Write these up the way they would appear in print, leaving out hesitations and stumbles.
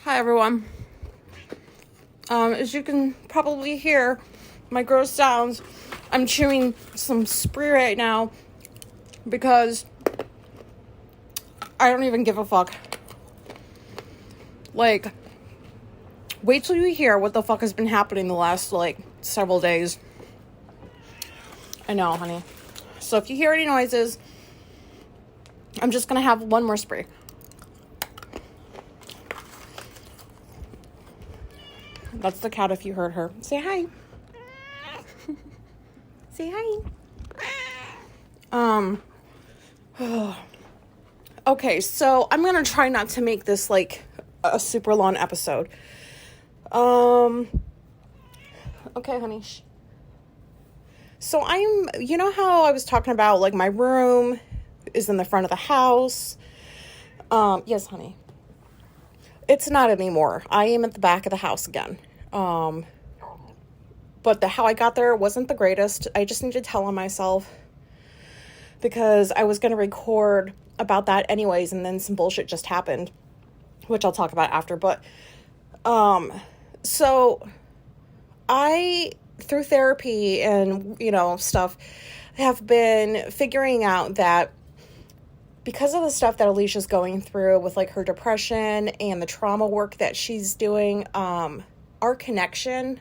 Hi everyone. As you can probably hear, my gross sounds, I'm chewing some spree right now because I don't even give a fuck. Like, wait till you hear what the fuck has been happening the last, several days. I know, honey. So if you hear any noises, I'm just gonna have one more spree. That's the cat if you heard her. Say hi. Say hi. Okay, so I'm gonna try not to make this like a super long episode. Okay, honey. So you know how I was talking about like my room is in the front of the house? Yes, honey. It's not anymore. I am at the back of the house again. But how I got there wasn't the greatest. I just need to tell on myself because I was going to record about that anyways, and then some bullshit just happened, which I'll talk about after. But, so I, through therapy and, stuff, have been figuring out that because of the stuff that Alicia's going through with like her depression and the trauma work that she's doing, our connection,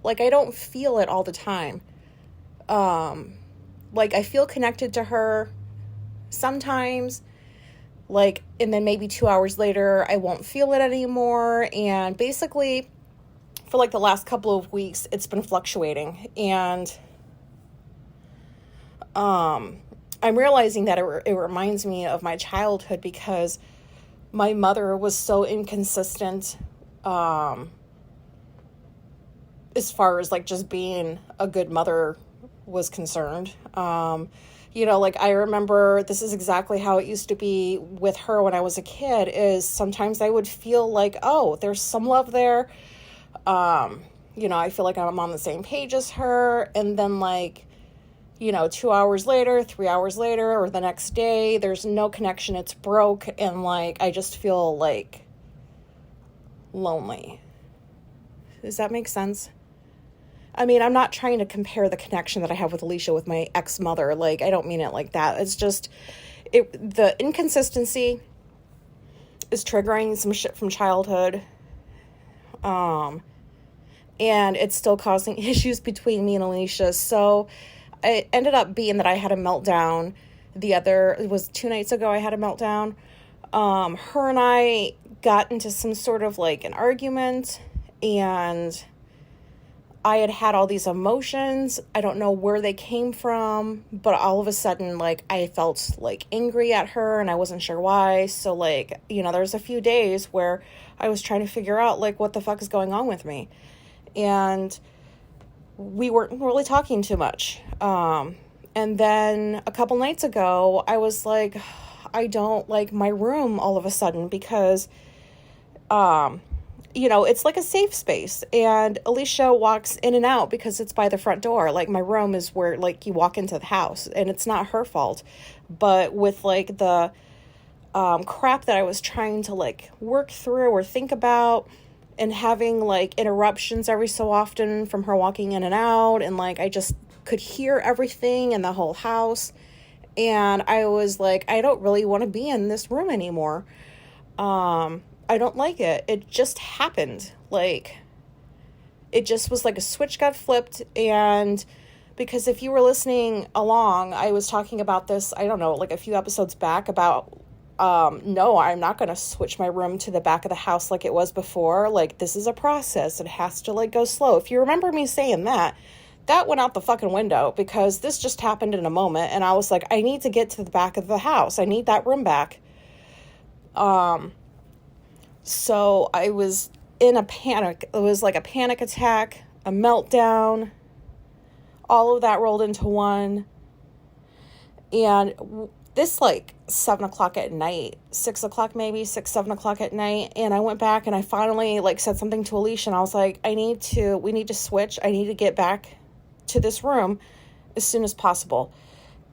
like I don't feel it all the time. Like I feel connected to her sometimes, like, and then maybe 2 hours later, I won't feel it anymore. And basically for like the last couple of weeks, it's been fluctuating. And, I'm realizing that it reminds me of my childhood because my mother was so inconsistent, as far as like just being a good mother was concerned. Like I remember this is exactly how it used to be with her when I was a kid, is sometimes I would feel like, oh, there's some love there. I feel like I'm on the same page as her. And then 2 hours later, 3 hours later, or the next day, there's no connection. It's broke. And I just feel like lonely. Does that make sense? I mean, I'm not trying to compare the connection that I have with Alicia with my ex-mother. I don't mean it like that. It's just, the inconsistency is triggering some shit from childhood. And it's still causing issues between me and Alicia. So it ended up being that I had a meltdown. It was 2 nights ago I had a meltdown. Her and I got into some sort of an argument, and I had all these emotions. I don't know where they came from, but all of a sudden, I felt, angry at her, and I wasn't sure why. So, there's a few days where I was trying to figure out, what the fuck is going on with me. And we weren't really talking too much. And then a couple nights ago, I was like, I don't like my room all of a sudden because, it's like a safe space, and Alicia walks in and out because it's by the front door. My room is where, you walk into the house, and it's not her fault. But with, the crap that I was trying to, work through or think about, and having, interruptions every so often from her walking in and out, and, I just could hear everything in the whole house, and I was like, I don't really want to be in this room anymore. I don't like it. It just happened. It just was like a switch got flipped. And because if you were listening along, I was talking about this, I don't know, a few episodes back about, no, I'm not going to switch my room to the back of the house like it was before. This is a process. It has to, go slow. If you remember me saying that went out the fucking window because this just happened in a moment. And I was like, I need to get to the back of the house. I need that room back. So I was in a panic. It was like a panic attack, a meltdown, all of that rolled into one. And this 7 o'clock at night, 6 o'clock maybe, 7 o'clock at night. And I went back and I finally said something to Alicia, and I was like, we need to switch. I need to get back to this room as soon as possible.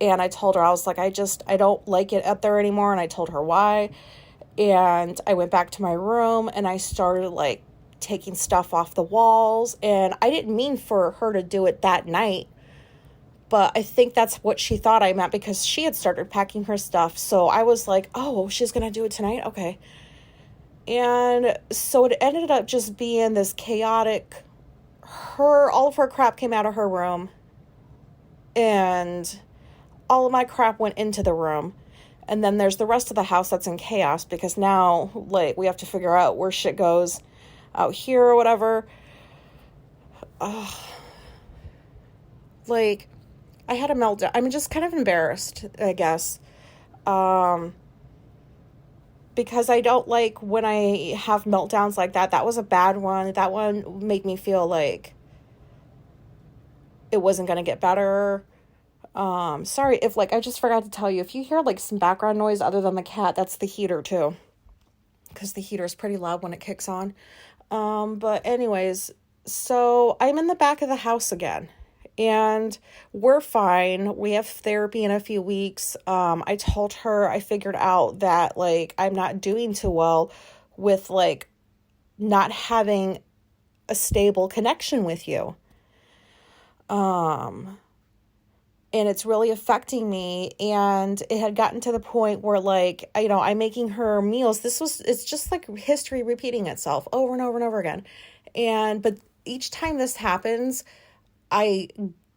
And I told her, I was like, I don't like it up there anymore. And I told her why. And I went back to my room and I started like taking stuff off the walls. And I didn't mean for her to do it that night, but I think that's what she thought I meant because she had started packing her stuff. So I was like, oh, she's going to do it tonight? Okay. And so it ended up just being this chaotic, all of her crap came out of her room and all of my crap went into the room. And then there's the rest of the house that's in chaos because now, like, we have to figure out where shit goes out here or whatever. Like, I had a meltdown. I'm just kind of embarrassed, I guess. Because I don't like when I have meltdowns like that. That was a bad one. That one made me feel like it wasn't going to get better. Sorry if, like, I just forgot to tell you, if you hear, like, some background noise other than the cat, that's the heater, too. Because the heater is pretty loud when it kicks on. But anyways, so I'm in the back of the house again. And we're fine. We have therapy in a few weeks. I told her I figured out that, like, I'm not doing too well with, like, not having a stable connection with you. And it's really affecting me. And it had gotten to the point where, like, I'm making her meals. It's just like history repeating itself over and over and over again. But each time this happens, I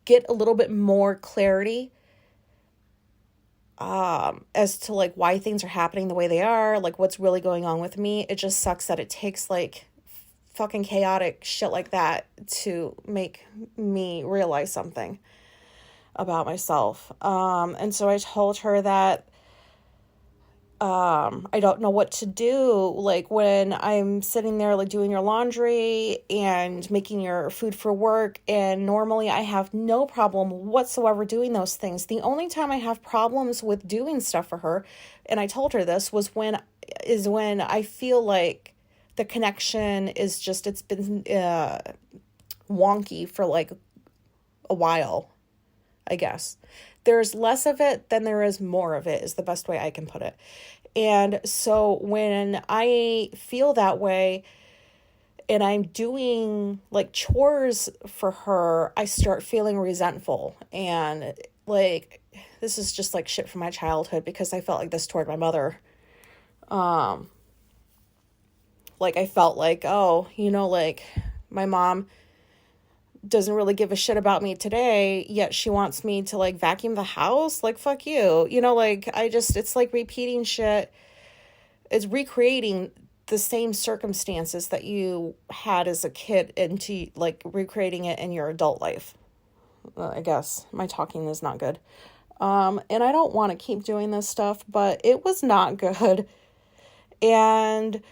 get a little bit more clarity as to, like, why things are happening the way they are, like, what's really going on with me. It just sucks that it takes, like, fucking chaotic shit like that to make me realize something about myself. And so I told her that I don't know what to do, like, when I'm sitting there, like, doing your laundry and making your food for work, and normally I have no problem whatsoever doing those things. The only time I have problems with doing stuff for her, and I told her this, was when I feel like the connection is just, it's been wonky for, like, a while, I guess. There's less of it than there is more of it, is the best way I can put it. And so when I feel that way and I'm doing, like, chores for her, I start feeling resentful. And, like, this is just, like, shit from my childhood because I felt like this toward my mother. Like, I felt like, oh, like, my mom doesn't really give a shit about me today, yet she wants me to, like, vacuum the house. Like, fuck you. Like, it's like repeating shit. It's recreating the same circumstances that you had as a kid into, like, recreating it in your adult life. I guess my talking is not good. And I don't want to keep doing this stuff, but it was not good. And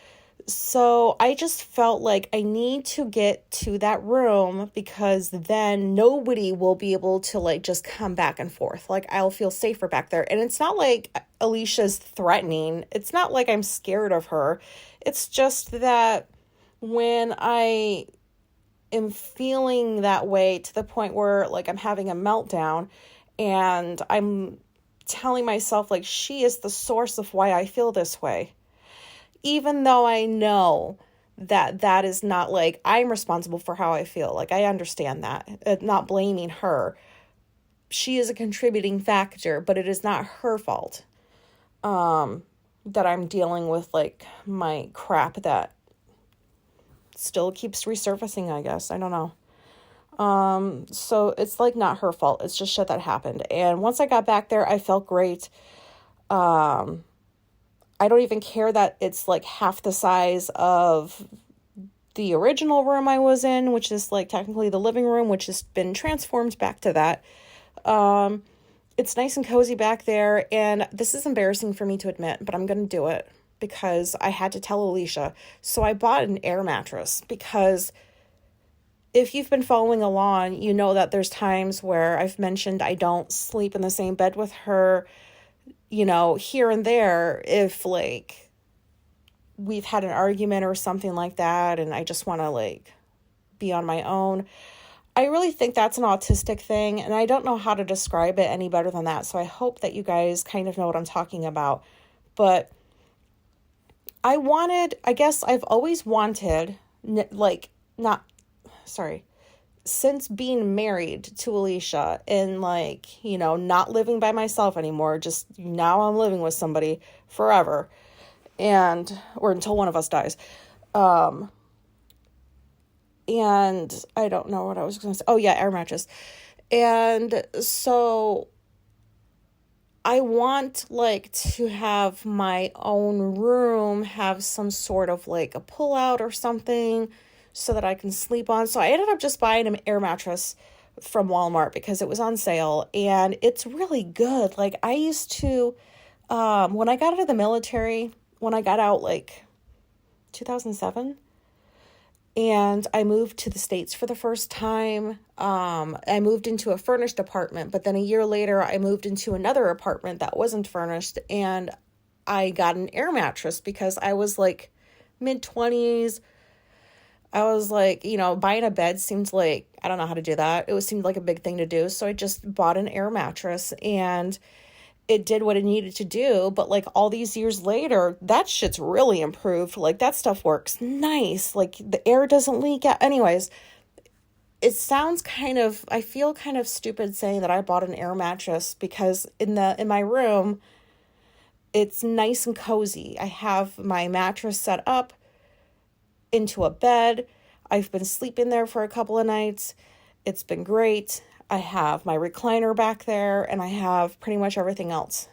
so I just felt like I need to get to that room because then nobody will be able to, like, just come back and forth. Like, I'll feel safer back there. And it's not like Alicia's threatening. It's not like I'm scared of her. It's just that when I am feeling that way to the point where, like, I'm having a meltdown and I'm telling myself, like, she is the source of why I feel this way. Even though I know that is not, like, I'm responsible for how I feel. Like, I understand that. Not blaming her. She is a contributing factor, but it is not her fault that I'm dealing with, like, my crap that still keeps resurfacing, I guess. I don't know. So it's, like, not her fault. It's just shit that happened. And once I got back there, I felt great. I don't even care that it's, like, half the size of the original room I was in, which is, like, technically the living room, which has been transformed back to that. It's nice and cozy back there, and this is embarrassing for me to admit, but I'm going to do it because I had to tell Alicia. So I bought an air mattress because if you've been following along, you know that there's times where I've mentioned I don't sleep in the same bed with her, here and there, if, like, we've had an argument or something like that and I just want to, like, be on my own. I really think that's an autistic thing, and I don't know how to describe it any better than that, so I hope that you guys kind of know what I'm talking about. But I guess I've always wanted, like, not, sorry, since being married to Alicia and, like, not living by myself anymore, just now I'm living with somebody forever, or until one of us dies. And I don't know what I was going to say. Oh, yeah, air mattress. And so I want, like, to have my own room, have some sort of, like, a pull-out or something so that I can sleep on. So I ended up just buying an air mattress from Walmart because it was on sale, and it's really good. Like, I used to, when I got out of the military, when I got out, like, 2007, and I moved to the States for the first time. I moved into a furnished apartment, but then a year later, I moved into another apartment that wasn't furnished, and I got an air mattress because I was like mid-20s. I was like, buying a bed seemed like, I don't know how to do that. It seemed like a big thing to do. So I just bought an air mattress, and it did what it needed to do. But like all these years later, that shit's really improved. Like that stuff works nice. Like the air doesn't leak out. Anyways, it sounds I feel kind of stupid saying that I bought an air mattress because in my room, it's nice and cozy. I have my mattress set up into a bed. I've been sleeping there for a couple of nights. It's been great. I have my recliner back there, and I have pretty much everything else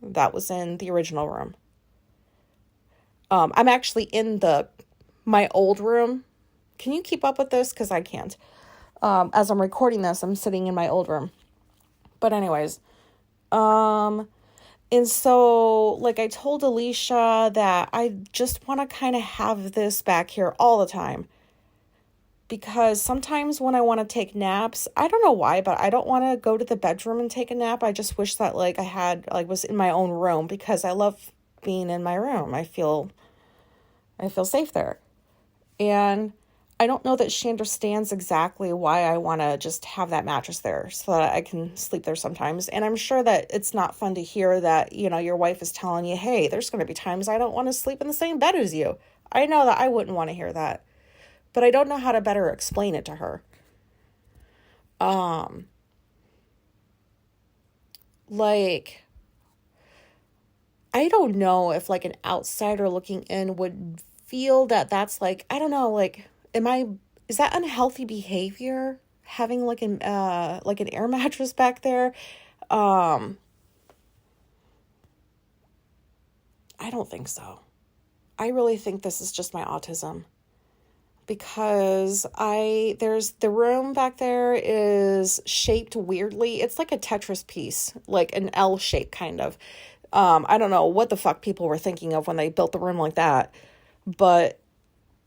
that was in the original room. I'm actually in my old room. Can you keep up with this? Because I can't. As I'm recording this, I'm sitting in my old room. But anyways, and so, like, I told Alicia that I just want to kind of have this back here all the time. Because sometimes when I want to take naps, I don't know why, but I don't want to go to the bedroom and take a nap. I just wish that, like, was in my own room because I love being in my room. I feel safe there. And I don't know that she understands exactly why I want to just have that mattress there so that I can sleep there sometimes. And I'm sure that it's not fun to hear that, your wife is telling you, hey, there's going to be times I don't want to sleep in the same bed as you. I know that I wouldn't want to hear that, but I don't know how to better explain it to her. Like, I don't know if, like, an outsider looking in would feel that that's, like, I don't know, like, is that unhealthy behavior, having, like, an air mattress back there? I don't think so. I really think this is just my autism. Because there's the room back there is shaped weirdly. It's like a Tetris piece, like an L shape kind of. I don't know what the fuck people were thinking of when they built the room like that, but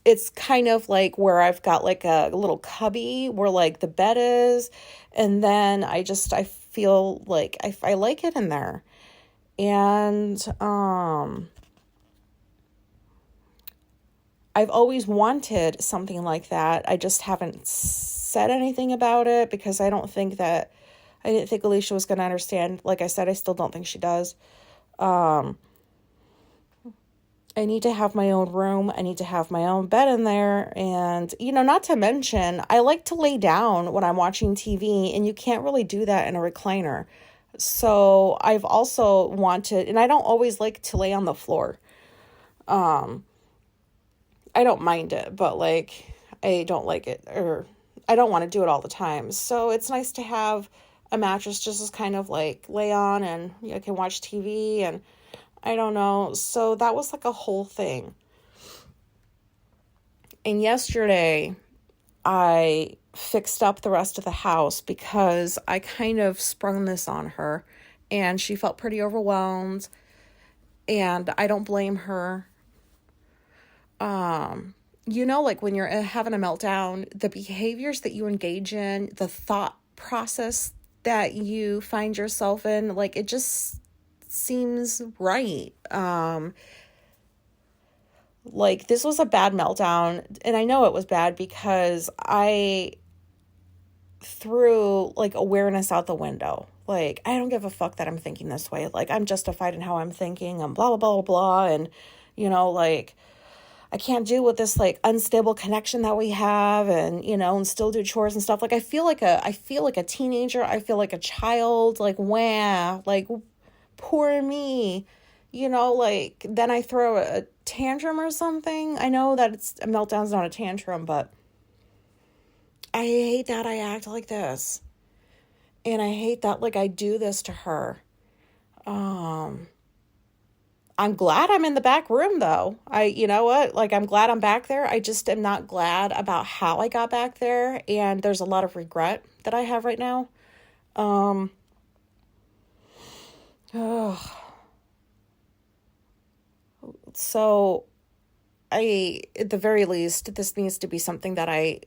it's kind of like where I've got like a little cubby where like the bed is, and then I feel like I like it in there. And I've always wanted something like that. I just haven't said anything about it because I didn't think Alicia was going to understand. Like I said, I still don't think she does. I need to have my own room. I need to have my own bed in there. And, not to mention, I like to lay down when I'm watching TV, and you can't really do that in a recliner. So I've also wanted, and I don't always like to lay on the floor. I don't mind it, but like, I don't like it, or I don't want to do it all the time. So it's nice to have a mattress just as kind of like lay on, and I can watch TV, and I don't know. So that was like a whole thing. And yesterday I fixed up the rest of the house because I kind of sprung this on her, and she felt pretty overwhelmed, and I don't blame her. Like when you're having a meltdown, the behaviors that you engage in, the thought process that you find yourself in, like, it just seems right. Like, this was a bad meltdown, and I know it was bad because I threw, like, awareness out the window. Like, I don't give a fuck that I'm thinking this way. Like, I'm justified in how I'm thinking. I'm blah, blah, blah, blah, and like, I can't do with this, like, unstable connection that we have, and, and still do chores and stuff. Like, I feel like a teenager. I feel like a child, like, wah, like, poor me, like, then I throw a tantrum or something. I know that a meltdown's not a tantrum, but I hate that I act like this. And I hate that, like, I do this to her. I'm glad I'm in the back room, though. You know what? Like, I'm glad I'm back there. I just am not glad about how I got back there. And there's a lot of regret that I have right now. So at the very least, this needs to be something that I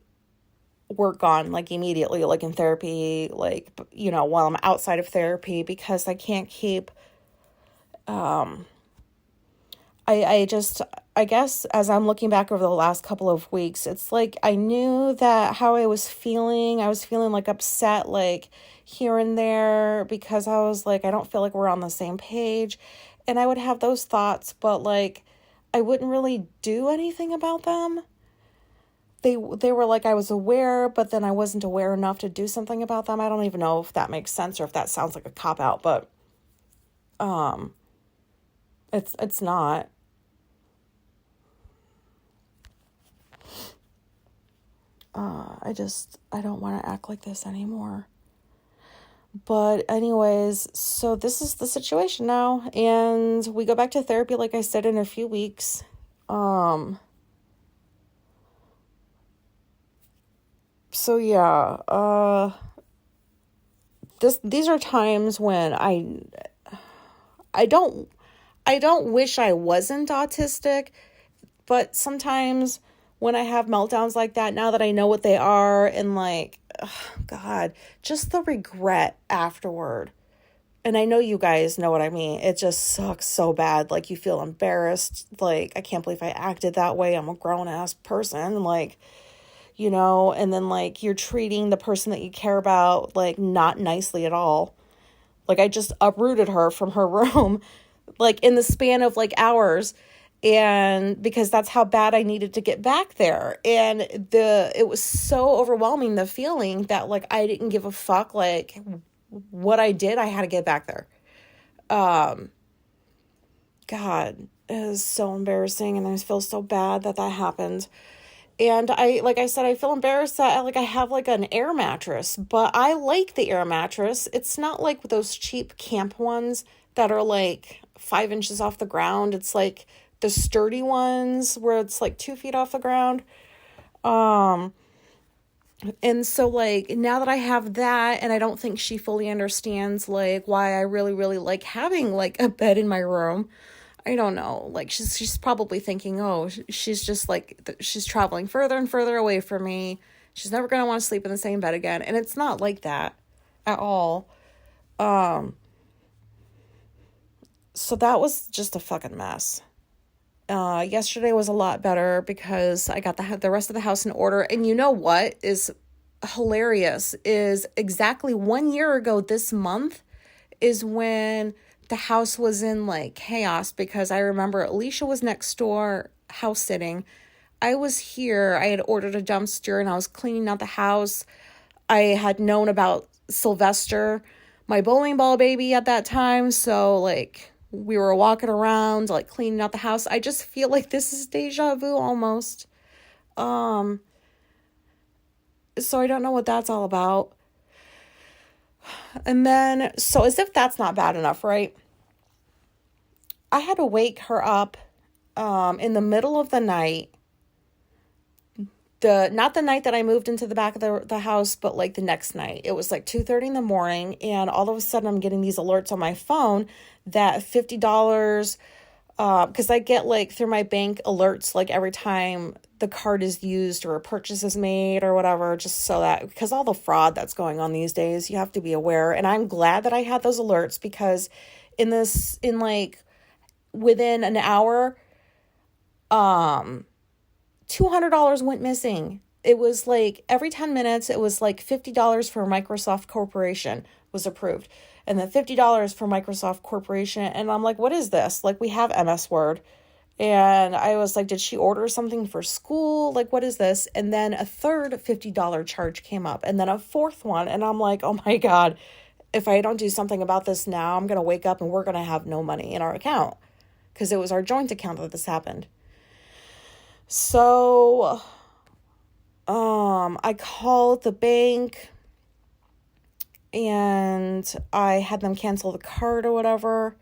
work on, like, immediately, like, in therapy, like, while I'm outside of therapy, because I can't keep, I guess as I'm looking back over the last couple of weeks, it's like I knew that how I was feeling like upset, like, here and there, because I was like, I don't feel like we're on the same page. And I would have those thoughts, but, like, I wouldn't really do anything about them. They were like, I was aware, but then I wasn't aware enough to do something about them. I don't even know if that makes sense or if that sounds like a cop-out, but it's not. I don't want to act like this anymore. But anyways, so this is the situation now, and we go back to therapy, like I said, in a few weeks. So yeah, these are times when I don't wish I wasn't autistic, but sometimes when I have meltdowns like that, now that I know what they are, and, like, God, just the regret afterward. And I know you guys know what I mean. It just sucks so bad. Like, you feel embarrassed. Like, I can't believe I acted that way. I'm a grown-ass person. Like, and then, like, you're treating the person that you care about, like, not nicely at all. Like, I just uprooted her from her room, like, in the span of, like, hours. And because that's how bad I needed to get back there. And it was so overwhelming, the feeling that, like, I didn't give a fuck, like, what I did, I had to get back there. God, it is so embarrassing, and I feel so bad that happened. And like I said, I feel embarrassed that, like, I have, like, an air mattress, but I like the air mattress. It's not like those cheap camp ones that are, like, 5 inches off the ground. It's like the sturdy ones where it's, like, 2 feet off the ground. And so, like, now that I have that, and I don't think she fully understands, like, why I really, really like having, like, a bed in my room. I don't know. Like, she's probably thinking, oh, she's just, like, she's traveling further and further away from me. She's never going to want to sleep in the same bed again. And it's not like that at all. So that was just a fucking mess. Yesterday was a lot better because I got the rest of the house in order. And you know what is hilarious is exactly 1 year ago this month is when the house was in, like, chaos, because I remember Alicia was next door house sitting. I was here. I had ordered a dumpster and I was cleaning out the house. I had known about Sylvester, my bowling ball baby, at that time. So, like, we were walking around, like, cleaning out the house. I just feel like this is deja vu almost. So I don't know what that's all about. And then, so as if that's not bad enough, right? I had to wake her up in the middle of the night. Not the night that I moved into the back of the house, but, like, the next night. It was like 2:30 in the morning, and all of a sudden I'm getting these alerts on my phone that $50, because I get, like, through my bank alerts, like, every time the card is used or a purchase is made or whatever, just so that, because all the fraud that's going on these days, you have to be aware. And I'm glad that I had those alerts, because like, within an hour, $200 went missing. It was like every 10 minutes, it was like $50 for Microsoft Corporation was approved. And then $50 for Microsoft Corporation. And I'm like, what is this? Like, we have MS Word. And I was like, did she order something for school? Like, what is this? And then a third $50 charge came up, and then a fourth one. And I'm like, oh my God, if I don't do something about this now, I'm going to wake up and we're going to have no money in our account, because it was our joint account that this happened. So, I called the bank and I had them cancel the card or whatever.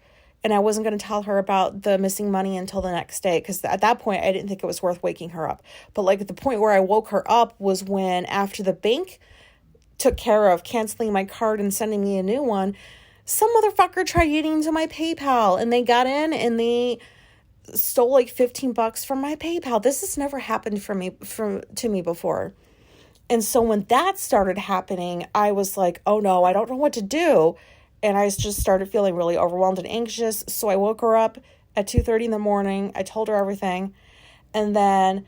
And I wasn't going to tell her about the missing money until the next day, because at that point I didn't think it was worth waking her up. But like at the point where I woke her up was when, after the bank took care of canceling my card and sending me a new one, some motherfucker tried getting into my PayPal, and they got in and they stole like $15 from my PayPal. This has never happened to me before. And so when that started happening, I was like, oh no, I don't know what to do. And I just started feeling really overwhelmed and anxious. So I woke her up at 2:30 in the morning. I told her everything. And then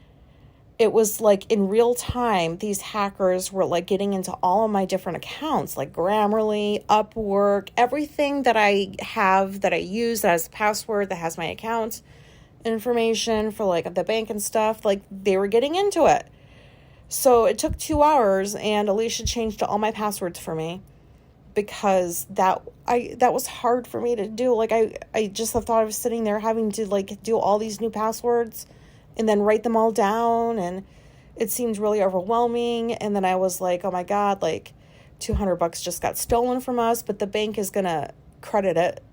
it was like in real time, these hackers were like getting into all of my different accounts, like Grammarly, Upwork, everything that I have, that I use, that has a password, that has my account information for like the bank and stuff. Like, they were getting into it. So it took 2 hours, and Alicia changed all my passwords for me, because that was hard for me to do. Like, I just thought I was sitting there having to like do all these new passwords and then write them all down, and it seemed really overwhelming. And then I was like, oh my God, like $200 just got stolen from us, but the bank is gonna credit it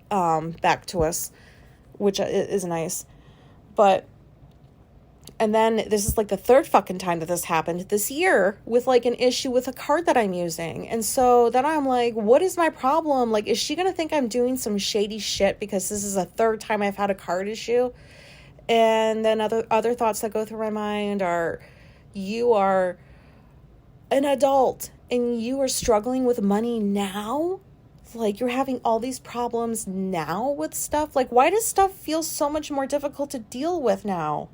back to us, which is nice. And then this is like the third fucking time that this happened this year, with like an issue with a card that I'm using. And so then I'm like, what is my problem? Like, is she going to think I'm doing some shady shit because this is a third time I've had a card issue? And then other thoughts that go through my mind are, you are an adult and you are struggling with money now? Like, you're having all these problems now with stuff? Like, why does stuff feel so much more difficult to deal with now?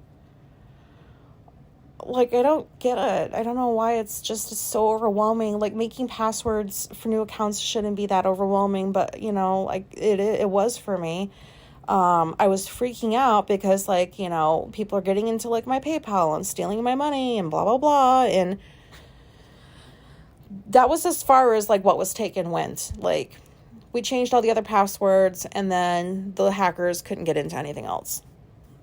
Like, I don't get it. I don't know why it's so overwhelming. Like, making passwords for new accounts shouldn't be that overwhelming, but, you know, like, it was for me. I was freaking out because, like, you know, people are getting into, like, my PayPal and stealing my money and blah, blah, blah, and that was as far as, like, what was taken went. Like, we changed all the other passwords, and then the hackers couldn't get into anything else.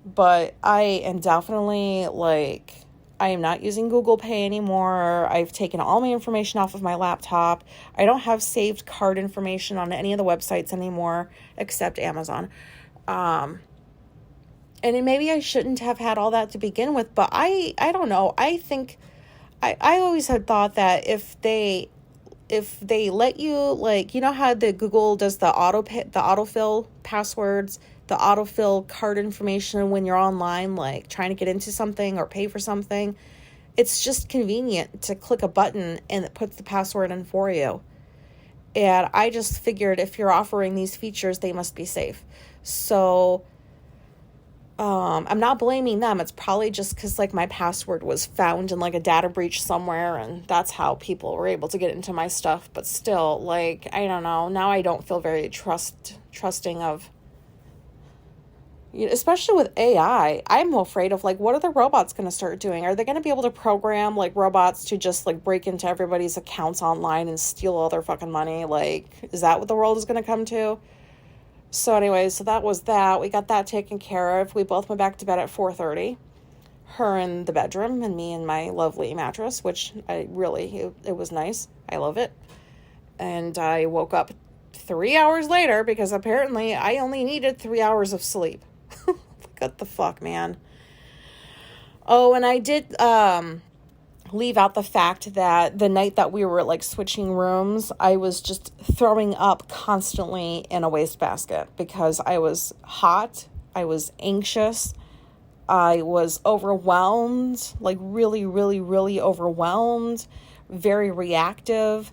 But I am definitely, like, I am not using Google Pay anymore. I've taken all my information off of my laptop. I don't have saved card information on any of the websites anymore, except Amazon. And maybe I shouldn't have had all that to begin with, but I don't know. I think I always had thought that if they let you, like, you know how the Google does the autofill passwords, the autofill card information when you're online, like trying to get into something or pay for something. It's just convenient to click a button and it puts the password in for you. And I just figured, if you're offering these features, they must be safe. So I'm not blaming them. It's probably just because, like, my password was found in like a data breach somewhere, and that's how people were able to get into my stuff. But still, like, I don't know. Now I don't feel very trusting of, especially with AI. I'm afraid of, like, what are the robots going to start doing? Are they going to be able to program, like, robots to just, like, break into everybody's accounts online and steal all their fucking money? Like, is that what the world is going to come to? So anyway, so that was that. We got that taken care of. We both went back to bed at 4:30. Her in the bedroom and me in my lovely mattress, which it was nice. I love it. And I woke up 3 hours later because apparently I only needed 3 hours of sleep. What the fuck, man? Oh, and I did leave out the fact that the night that we were, like, switching rooms, I was just throwing up constantly in a wastebasket because I was hot, I was anxious, I was overwhelmed, like really, really, really overwhelmed, very reactive.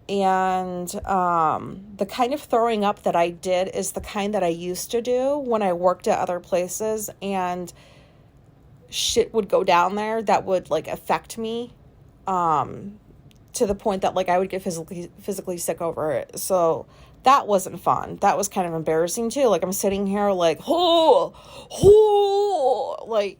And the kind of throwing up that I did is the kind that I used to do when I worked at other places, and shit would go down there that would, like, affect me to the point that, like, I would get physically sick over it. So that wasn't fun. That was kind of embarrassing too. Like, I'm sitting here like, like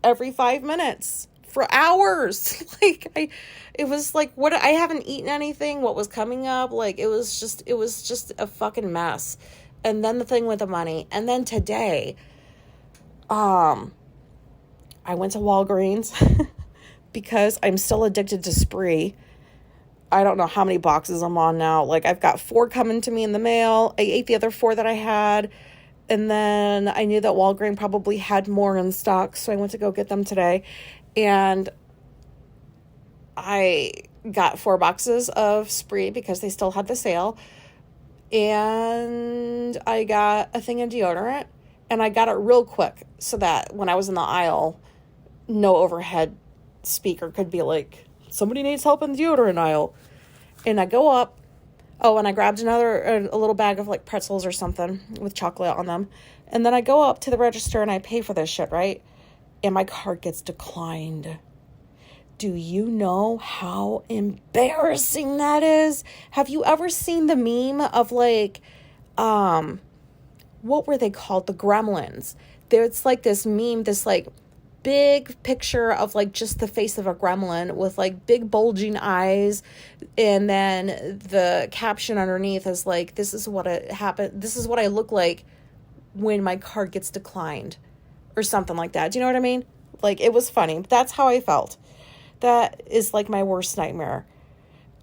every 5 minutes for hours. It was like, what, I haven't eaten anything, what was coming up. Like, it was just a fucking mess. And then the thing with the money. And then today, I went to Walgreens because I'm still addicted to Spree. I don't know how many boxes I'm on now. Like, I've got 4 coming to me in the mail. I ate the other 4 that I had. And then I knew that Walgreens probably had more in stock, so I went to go get them today. And I got 4 boxes of Spree because they still had the sale. And I got a thing of deodorant. And I got it real quick so that when I was in the aisle, no overhead speaker could be like, somebody needs help in the deodorant aisle. And I go up. Oh, and I grabbed a little bag of like pretzels or something with chocolate on them. And then I go up to the register and I pay for this shit, right? And my card gets declined. Do you know how embarrassing that is? Have you ever seen the meme of like, what were they called? The Gremlins. There's like this meme, this like big picture of like just the face of a gremlin with like big bulging eyes, and then the caption underneath is like, this is what I look like when my card gets declined, or something like that. Do you know what I mean? Like, it was funny. That's how I felt. That is like my worst nightmare.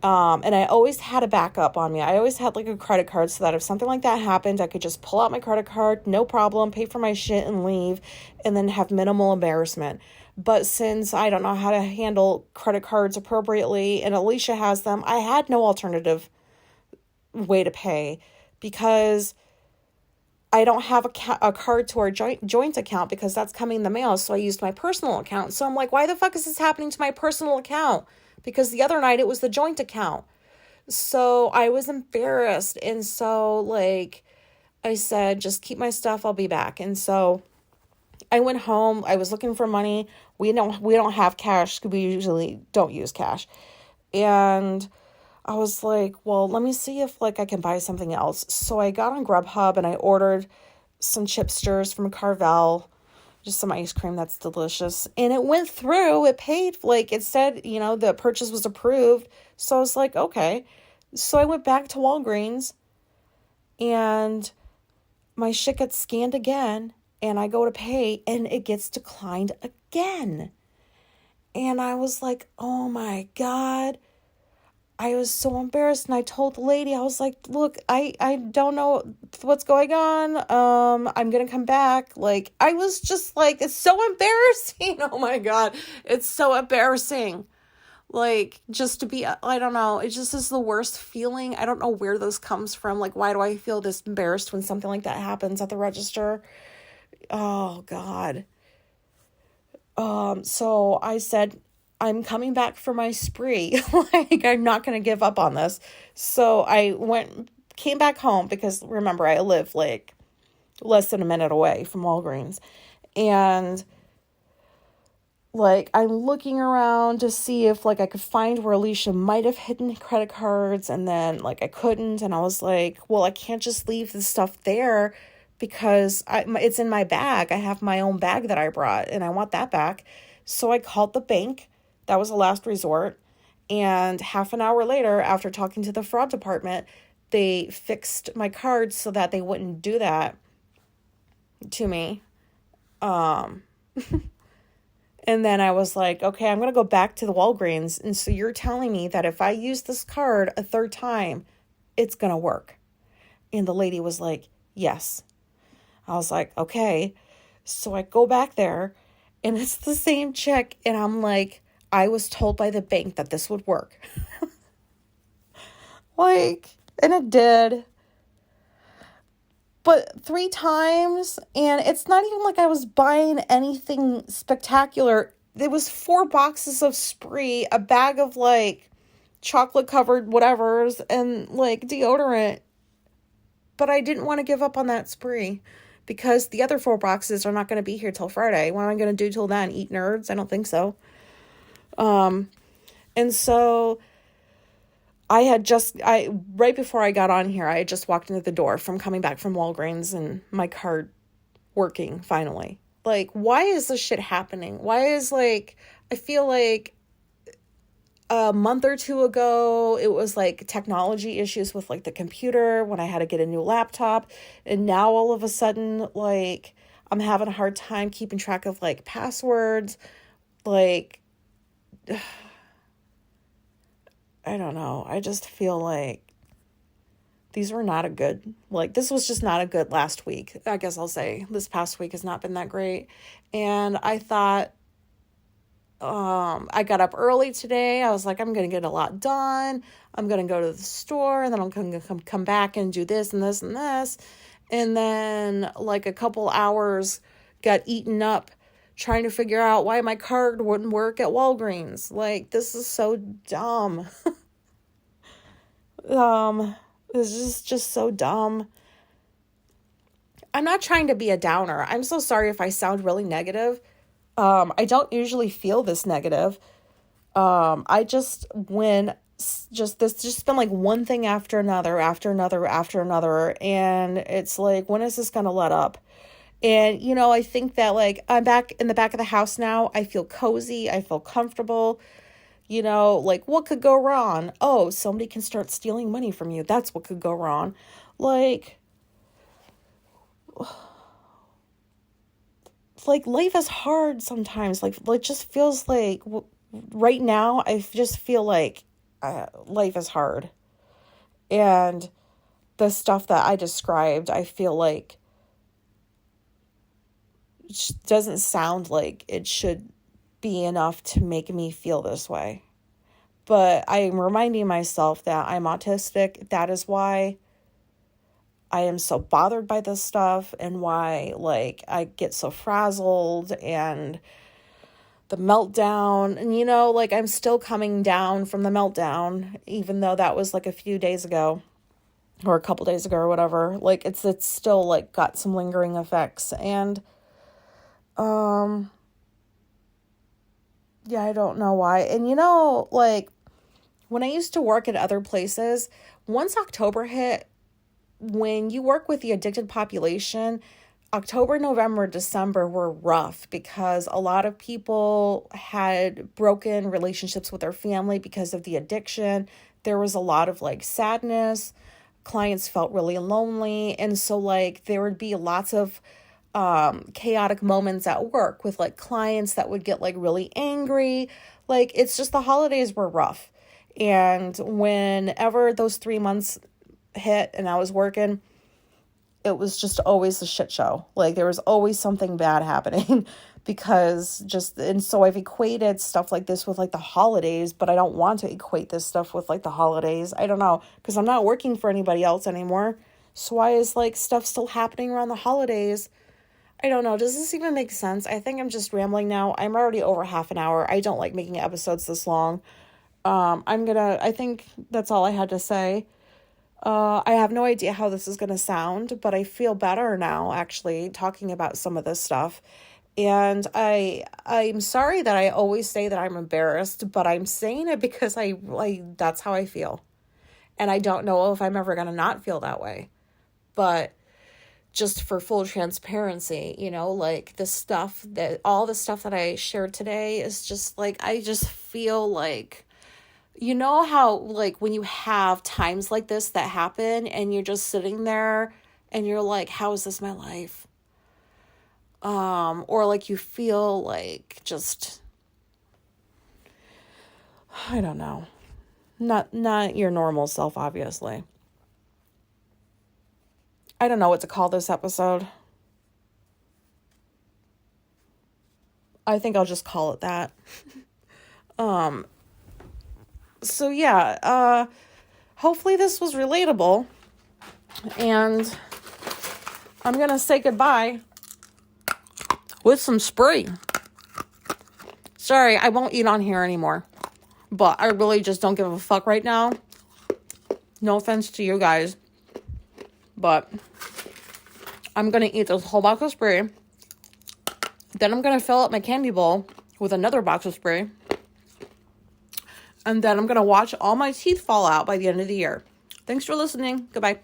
And I always had a backup on me. I always had like a credit card so that if something like that happened, I could just pull out my credit card, no problem, pay for my shit and leave, and then have minimal embarrassment. But since I don't know how to handle credit cards appropriately and Alicia has them, I had no alternative way to pay because I don't have a card to our joint account because that's coming in the mail. So I used my personal account. So I'm like, why the fuck is this happening to my personal account? Because the other night it was the joint account. So I was embarrassed. And so like I said, just keep my stuff. I'll be back. And so I went home. I was looking for money. We don't have cash because we usually don't use cash. And I was like, well, let me see if like I can buy something else. So I got on Grubhub and I ordered some chipsters from Carvel, just some ice cream that's delicious. And it went through. It paid, like it said, the purchase was approved. So I was like, okay. So I went back to Walgreens and my shit gets scanned again. And I go to pay and it gets declined again. And I was like, oh my God. I was so embarrassed, and I told the lady, I was like, look, I don't know what's going on. I'm going to come back. Like, I was just like, it's so embarrassing. Oh my God. It's so embarrassing. Like, just to be, I don't know. It just is the worst feeling. I don't know where this comes from. Like, why do I feel this embarrassed when something like that happens at the register? Oh God. So I said, I'm coming back for my Spree. Like, I'm not going to give up on this. So I came back home because remember, I live like less than a minute away from Walgreens. And like, I'm looking around to see if like I could find where Alicia might have hidden credit cards. And then like I couldn't. And I was like, well, I can't just leave the stuff there because it's in my bag. I have my own bag that I brought and I want that back. So I called the bank. That was a last resort. And half an hour later, after talking to the fraud department, they fixed my card so that they wouldn't do that to me. And then I was like, okay, I'm going to go back to the Walgreens. And so you're telling me that if I use this card a third time, it's going to work. And the lady was like, yes. I was like, okay. So I go back there and it's the same chick. And I'm like, I was told by the bank that this would work. And it did. But 3 times, and it's not even like I was buying anything spectacular. There was 4 boxes of Spree, a bag of like chocolate covered whatevers, and like deodorant. But I didn't want to give up on that Spree because the other 4 boxes are not going to be here till Friday. What am I going to do till then? Eat Nerds? I don't think so. And so right before I got on here, I had just walked into the door from coming back from Walgreens and my card working finally. Like, why is this shit happening? Why is like, I feel like a month or two ago, it was like technology issues with like the computer when I had to get a new laptop. And now all of a sudden, like, I'm having a hard time keeping track of like passwords. Like, I don't know. I just feel like these were not a good, like, this was just not a good last week. I guess I'll say this past week has not been that great. And I thought, I got up early today. I was like, I'm going to get a lot done. I'm going to go to the store and then I'm going to come back and do this and this and this. And then like a couple hours got eaten up trying to figure out why my card wouldn't work at Walgreens. Like, this is so dumb. This is just so dumb. I'm not trying to be a downer. I'm so sorry if I sound really negative. I don't usually feel this negative. I just, this just been like one thing after another, and it's like, when is this gonna let up? And, you know, I think that like, I'm back in the back of the house now. I feel cozy. I feel comfortable. You know, like, what could go wrong? Oh, somebody can start stealing money from you. That's what could go wrong. Like, life is hard sometimes. Like it just feels like right now, I just feel like life is hard. And the stuff that I described, I feel like doesn't sound like it should be enough to make me feel this way. But I am reminding myself that I'm autistic. That is why I am so bothered by this stuff and why, like, I get so frazzled and the meltdown. And, you know, like, I'm still coming down from the meltdown, even though that was, like, a few days ago or a couple days ago or whatever. Like, it's still, like, got some lingering effects. And, yeah, I don't know why. And, you know, like, when I used to work at other places, once October hit, when you work with the addicted population, October, November, December were rough because a lot of people had broken relationships with their family because of the addiction. There was a lot of like sadness. Clients felt really lonely. And so like there would be lots of chaotic moments at work with like clients that would get like really angry. Like, it's just the holidays were rough. And whenever those 3 months hit and I was working, it was just always a shit show. Like, there was always something bad happening and so I've equated stuff like this with like the holidays, but I don't want to equate this stuff with like the holidays. I don't know, because I'm not working for anybody else anymore. So why is like stuff still happening around the holidays? I don't know. Does this even make sense? I think I'm just rambling now. I'm already over half an hour. I don't like making episodes this long. I think that's all I had to say. I have no idea how this is going to sound, but I feel better now, actually, talking about some of this stuff. And I'm sorry that I always say that I'm embarrassed, but I'm saying it because that's how I feel. And I don't know if I'm ever going to not feel that way. But just for full transparency, you know, like all the stuff that I shared today is just like, I just feel like, you know how, like, when you have times like this that happen and you're just sitting there and you're like, how is this my life? Or like you feel like just, I don't know, not your normal self, obviously. I don't know what to call this episode. I think I'll just call it that. So yeah, hopefully this was relatable, and I'm gonna say goodbye with some spree. Sorry, I won't eat on here anymore, but I really just don't give a fuck right now. No offense to you guys, but I'm gonna eat this whole box of spree. Then I'm gonna fill up my candy bowl with another box of spree. And then I'm going to watch all my teeth fall out by the end of the year. Thanks for listening. Goodbye.